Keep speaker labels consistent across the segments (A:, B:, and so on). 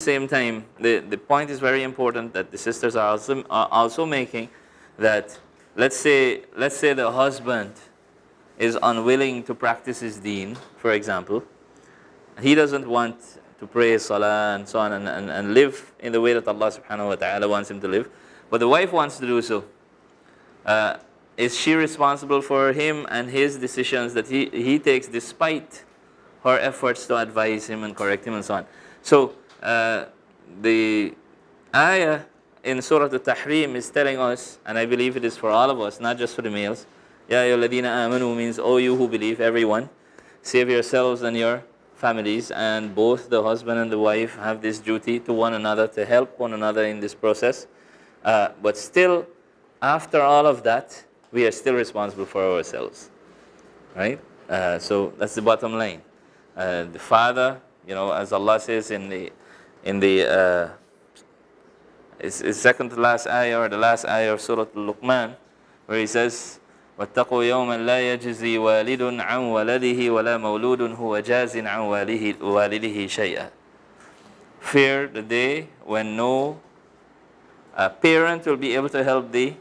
A: same time, the point is very important that the sisters are also making, that let's say the husband is unwilling to practice his deen, for example. He doesn't want to pray salah and so on and live in the way that Allah subhanahu wa ta'ala wants him to live, but the wife wants to do so. Is she responsible for him and his decisions that he takes despite her efforts to advise him and correct him and so on? So the ayah in Surah Al-Tahrim is telling us, and I believe it is for all of us, not just for the males. Ya ayyuhalladhina amanu means, oh you who believe, everyone. Save yourselves and your families, and both the husband and the wife have this duty to one another, to help one another in this process. But still, after all of that, we are still responsible for ourselves, right? So that's the bottom line. The father, as Allah says in the it's second to last ayah, or the last ayah of Surah Al-Luqman, where he says, وَاتَّقُوا يَوْمًا لَا يَجْزِي وَالِدٌ عَنْ وَلَدِهِ وَلَا مَوْلُودٌ هُوَ جَازٍ عَنْ وَالِدِهِ شَيْئًا. Fear the day when no parent will be able to help the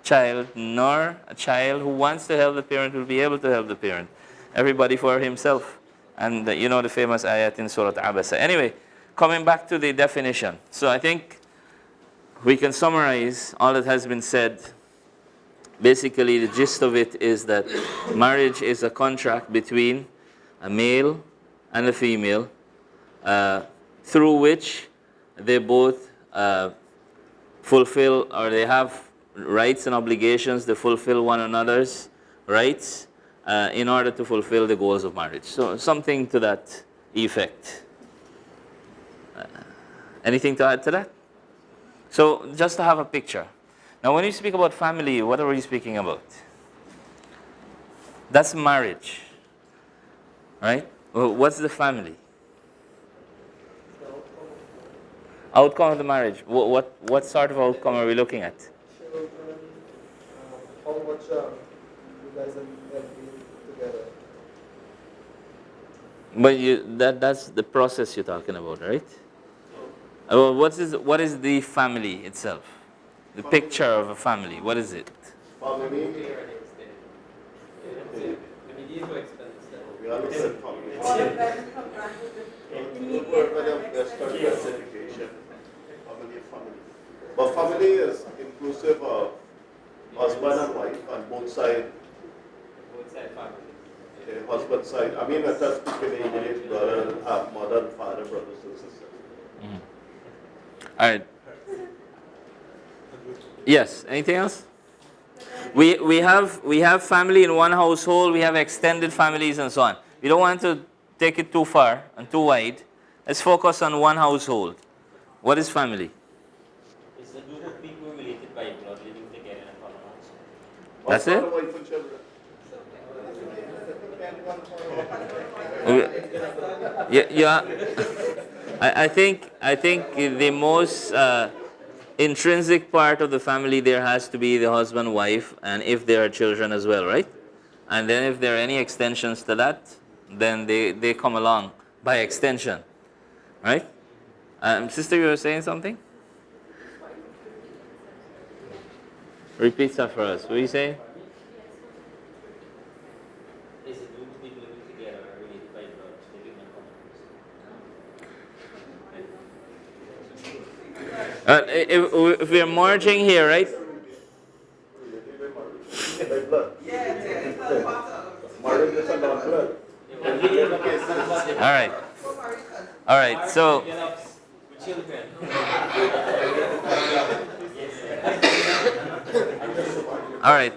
A: child, nor a child who wants to help the parent will be able to help the parent. Everybody for himself. And the famous ayat in Surah Abasa. Anyway, coming back to the definition. So I think we can summarize all that has been said. Basically, the gist of it is that marriage is a contract between a male and a female, through which they both fulfill, or they have rights and obligations to fulfill one another's rights in order to fulfill the goals of marriage. So something to that effect. Anything to add to that? So just to have a picture. Now when you speak about family, what are we speaking about? That's marriage, right? Well, what's the family? Outcome of the marriage. What sort of outcome are we looking at?
B: Children, how much you guys have been together.
A: But that's the process you're talking about, right? What is the family itself? The picture of a family. What is it?
C: Family. We understand family. Family. But family is inclusive of husband and wife on both sides.
D: Both side family.
C: The husband side. I mean, let us speak in English, brother, mother and father, brothers and sisters.
A: Mm-hmm. All right. Yes. Anything else? We have family in one household. We have extended families and so on. We don't want to take it too far and too wide. Let's focus on one household. What is family?
D: It's a group of people related by blood living together in a common household.
A: That's it?
C: Wife and children.
A: Yeah. I think the most intrinsic part of the family there has to be the husband, wife, and if there are children as well, right? And then if there are any extensions to that, then they come along by extension, right? Sister, you were saying something? Repeat that for us. What are you saying?
D: It's a group of people living together related by blood living in a common household.
A: If we are merging here, right?
C: By blood. Marriage is a non-blood.
A: All right. So.
D: With children.
A: All right.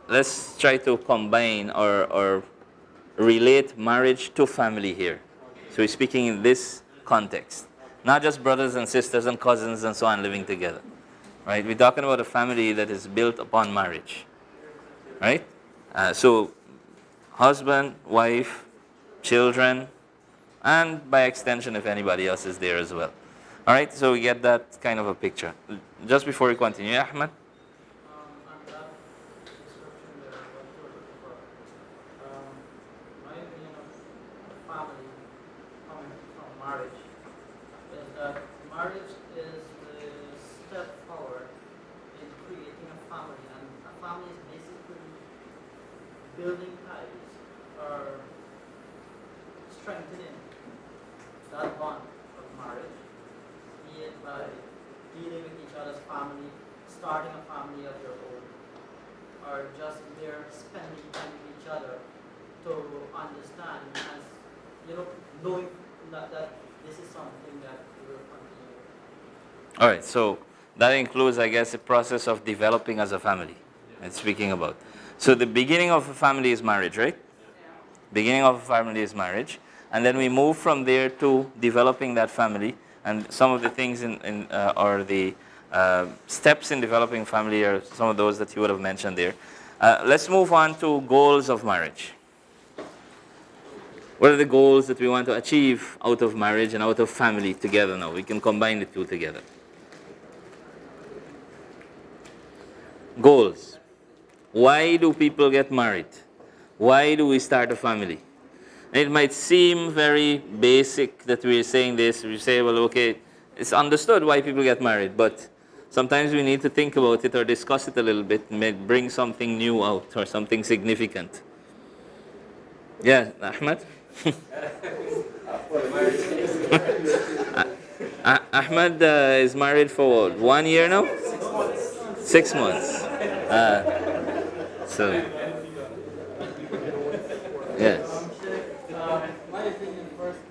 A: Let's try to combine or relate marriage to family here. So we're speaking in this context, not just brothers and sisters and cousins and so on living together, right? We're talking about a family that is built upon marriage, right? So husband, wife, children, and by extension, if anybody else is there as well. All right, so we get that kind of a picture. Just before we continue, Ahmed?
E: On that description there, my opinion of family coming from marriage is that marriage is the step forward in creating a family, and a family is basically building ties or strengthening that bond of marriage, be it by dealing with each other's family, starting a family of your own, or just there spending time with each other to understand and knowing that this is something that we will continue.
A: All right, so that includes, I guess, the process of developing as a family. And speaking about. So the beginning of a family is marriage, right? Beginning of a family is marriage, and then we move from there to developing that family. And some of the things or the steps in developing family are some of those that you would have mentioned there. Let's move on to goals of marriage. What are the goals that we want to achieve out of marriage and out of family together now? We can combine the two together. Goals. Why do people get married? Why do we start a family? It might seem very basic that we're saying this. We say, well, okay, it's understood why people get married, but sometimes we need to think about it or discuss it a little bit and bring something new out or something significant. Yeah, Ahmed? Ahmed is married for what, 1 year now? 6 months. So, yes.
E: My opinion first,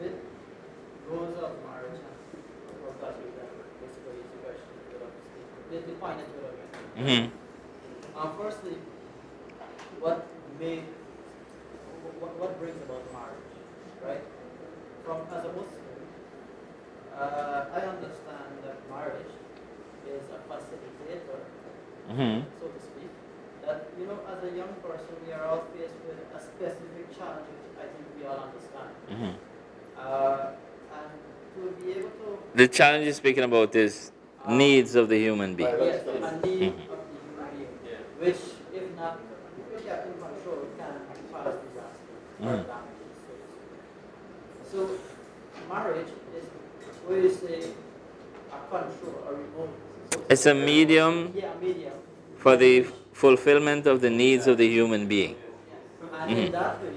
E: with goals of marriage, and of course that we can basically is the question the point that you have made. Firstly, what brings about marriage, right? As a Muslim, I understand that marriage is a facilitator, so to speak. That, as a young person, we are all faced with a specific challenge, which I think we all understand. And to be able to...
A: The challenge you're speaking about is needs of the human being.
E: Yes, a need of the human being, which, if not kept in control, can cause disaster or damage. So, marriage is, what you say, a control, a remote. So
A: It's a medium for the fulfillment of the needs of the human being.
E: And in that way,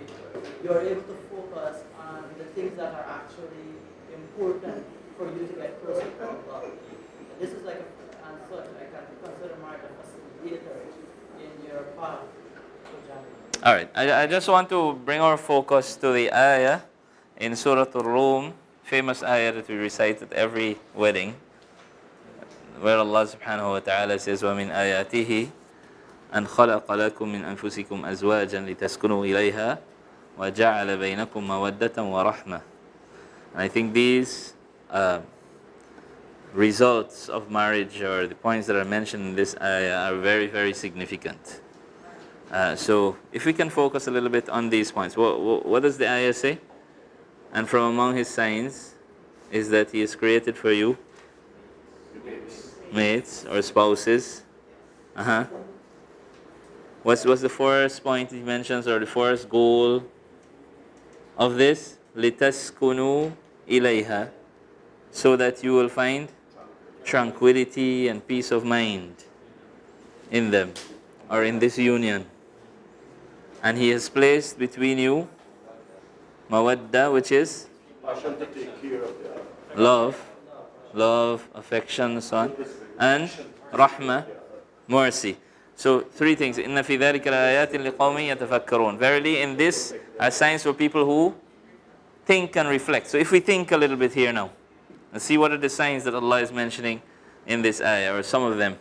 E: you're able to focus on the things that are actually important for you to get closer to Allah. And this is like, and such, I can consider marriage a facilitator in your path to Jannah.
A: All right, I just want to bring our focus to the ayah in Surah Al-Rum, famous ayah that we recite at every wedding, where Allah subhanahu wa ta'ala says, وَمِنْ آيَاتِهِ أَنْ خَلَقَ لَكُم مِّنْ أَنفُسِكُمْ أَزْوَاجًا لِتَسْكُنُوا إِلَيْهَا وَجَعَلَ بَيْنَكُم مَّوَدَّةً وَرَحْمَةً. And I think these results of marriage, or the points that are mentioned in this ayah, are very, very significant. So if we can focus a little bit on these points. What does the ayah say? And from among his signs is that he has created for you mates or spouses. What's the first point he mentions, or the first goal of this? لِتَسْكُنُوا إِلَيْهَا, so that you will find tranquility and peace of mind in them, or in this union. And he has placed between you mawadda, which is
C: Passion to take care of the other.
A: love, affection, so on, and rahmah, mercy. So 3 things. إِنَّ فِي ذَلِكَ لَآيَاتٍ لِقَوْمٍ يَتَفَكَّرُونَ. Verily, in this are signs for people who think and reflect. So if we think a little bit here now, and see what are the signs that Allah is mentioning in this ayah, or some of them.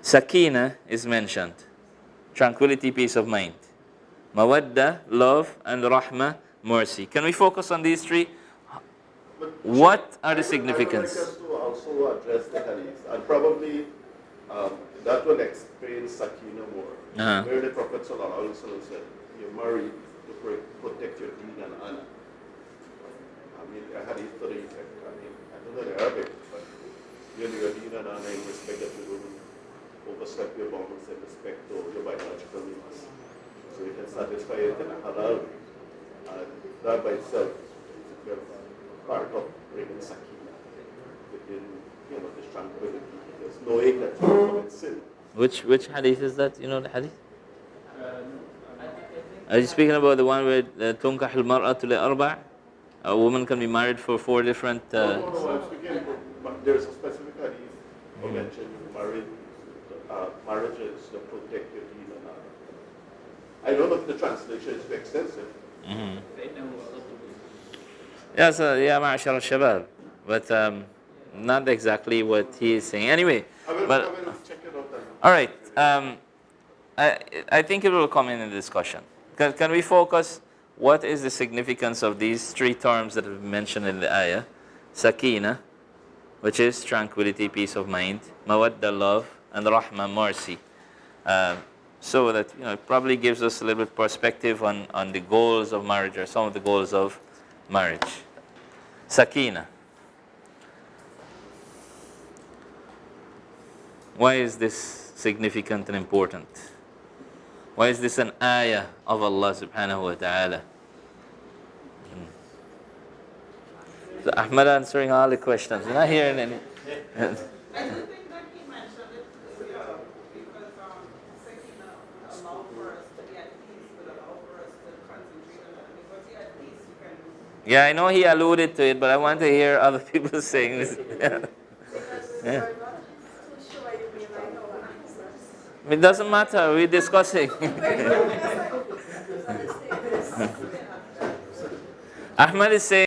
A: Sakina is mentioned. Tranquility, peace of mind. Mawadda, love, and rahmah, mercy. Can we focus on these 3? What are the significance?
C: I would like us to also address the hadith, and probably that will explain Sakina more. Where the Prophet ﷺ said, you're married to protect your deen and honor. I mean, a hadith to the effect. I don't know the Arabic, but your deen and honor in respect that you don't overstep your boundaries in respect to your biological needs. So you can satisfy it in a halal way. that by itself is part of bringing sakina within, this tranquility. Because knowing that you commit sin.
A: Which hadith is that? You know the hadith?
E: I think
A: Are you speaking about the one where tunkah al-mar'atu li arba'? A woman can be married for 4 different.
C: No, I'm speaking. There's a specific hadith who mentioned marriages that protect your deen and honor. I know that the translation is too extensive.
A: Yes, yeah, ma'ashar al-shabab. But not exactly what he is saying. Anyway,
C: I will
A: but
C: check it out then.
A: all right. I think it will come in the discussion. Can we focus? What is the significance of these 3 terms that are mentioned in the ayah? Sakina, which is tranquility, peace of mind. Mawadda, love, and rahma, mercy. So that it probably gives us a little bit perspective on the goals of marriage, or some of the goals of marriage. Sakina. Why is this significant and important? Why is this an ayah of Allah subhanahu wa ta'ala? So Ahmad answering all the questions. You're not hearing any.
F: I do think that he mentioned it because Sakina would allow for us to be at peace, would allow for us to concentrate on that. Because you're at peace, you can.
A: Yeah, I know he alluded to it, but I want to hear other people saying this. Yeah. It doesn't matter, we're discussing. Ahmad is saying